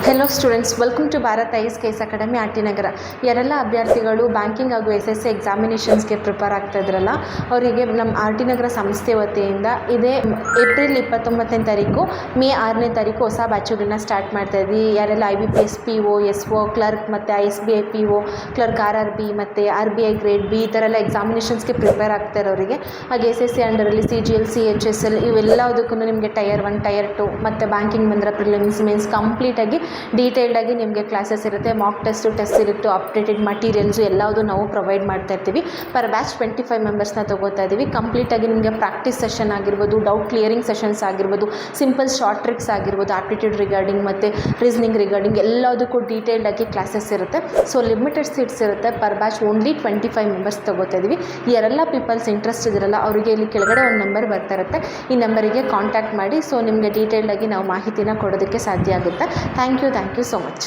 Hello students, welcome to Bharat IAS academy R T Nagar. ಯಾರೆಲ್ಲ ಅಭ್ಯರ್ಥಿಗಳು banking ಹಾಗೂ SSC ಎಕ್ಸಾಮಿನೇಷನ್ಸ್ಗೆ ಪ್ರಿಪೇರ್ ಆಗ್ತಾ ಇದ್ರಲ್ಲ, ಅವರಿಗೆ ನಮ್ಮ ಆರ್ ಟಿ ನಗರ ಸಂಸ್ಥೆ ವತಿಯಿಂದ ಇದೇ ಏಪ್ರಿಲ್ 29ನೇ ತಾರೀಕು, ಮೇ 6ನೇ ತಾರೀಕು ಹೊಸ ಬ್ಯಾಚುಗಳನ್ನ ಸ್ಟಾರ್ಟ್ ಮಾಡ್ತಾ ಇದ್ವಿ. ಯಾರೆಲ್ಲ IBPS PO, SO, ಕ್ಲರ್ಕ್ ಮತ್ತು SBI PO, ಕ್ಲರ್ಕ್ RRB ಮತ್ತು RBI ಗ್ರೇಡ್ B ಈ ಥರ ಎಲ್ಲ ಎಕ್ಸಾಮಿನೇಷನ್ಸ್ಗೆ ಪ್ರಿಪೇರ್ ಆಗ್ತಾ ಇರೋರಿಗೆ, ಹಾಗೆ SSC ಅಂಡರಲ್ಲಿ CGL, CHSL ಇವೆಲ್ಲದಕ್ಕೂ ನಿಮಗೆ ಟೈರ್ 1, ಟೈರ್ 2 ಮತ್ತು ಬ್ಯಾಂಕಿಂಗ್ ಬಂದರೆ ಪ್ರಿಲಿಮ್ಸ್, ಮೇನ್ಸ್ ಕಂಪ್ಲೀಟಾಗಿ ಡೀಟೇಲ್ಡಾಗಿ ನಿಮಗೆ ಕ್ಲಾಸಸ್ ಇರುತ್ತೆ. ಮಾಕ್ ಟೆಸ್ಟ್ ಇರುತ್ತೆ. ಅಪ್ಡೇಟೆಡ್ ಮಟೀರಿಯಲ್ಸು ಎಲ್ಲವುದು ನಾವು ಪ್ರೊವೈಡ್ ಮಾಡ್ತಾ ಇರ್ತೀವಿ. ಪರ್ ಬ್ಯಾಚ್ 25 ಮೆಂಬರ್ಸ್ನ ತೊಗೋತಾ ಇದ್ದೀವಿ. ಕಂಪ್ಲೀಟಾಗಿ ನಿಮಗೆ ಪ್ರಾಕ್ಟೀಸ್ ಸೆಷನ್ ಆಗಿರ್ಬೋದು, ಡೌಟ್ ಕ್ಲಿಯರಿಂಗ್ ಸೆಷನ್ಸ್ ಆಗಿರ್ಬೋದು, ಸಿಂಪಲ್ ಶಾರ್ಟ್ ಟ್ರಿಕ್ಸ್ ಆಗಿರ್ಬೋದು, ಆಪ್ಟಿಟ್ಯೂಡ್ ರಿಗಾರ್ಡಿಂಗ್ ಮತ್ತು ರೀಸನಿಂಗ್ ರಿಗಾರ್ಡಿಂಗ್ ಎಲ್ಲದಕ್ಕೂ ಡೀಟೇಲ್ಡಾಗಿ ಕ್ಲಾಸಸ್ ಇರುತ್ತೆ. ಸೊ ಲಿಮಿಟೆಡ್ ಸೀಟ್ಸ್ ಇರುತ್ತೆ. ಪರ್ ಬ್ಯಾಚ್ ಓನ್ಲಿ 25 ಮೆಂಬರ್ಸ್ ತೊಗೋತಾ ಇದ್ದೀವಿ. ಯಾರೆಲ್ಲ ಪೀಪಲ್ಸ್ ಇಂಟ್ರೆಸ್ಟ್ ಇದಿರಲ್ಲ ಅವರಿಗೆ ಇಲ್ಲಿ ಕೆಳಗಡೆ ಒಂದು ನಂಬರ್ ಬರ್ತಾ ಇರುತ್ತೆ. ಈ ನಂಬರಿಗೆ ಕಾಂಟ್ಯಾಕ್ಟ್ ಮಾಡಿ. ಸೊ ನಿಮಗೆ ಡೀಟೇಲ್ಡಾಗಿ ನಾವು ಮಾಹಿತಿನ ಕೊಡೋದಕ್ಕೆ ಸಾಧ್ಯ ಆಗುತ್ತೆ. Thank you so much.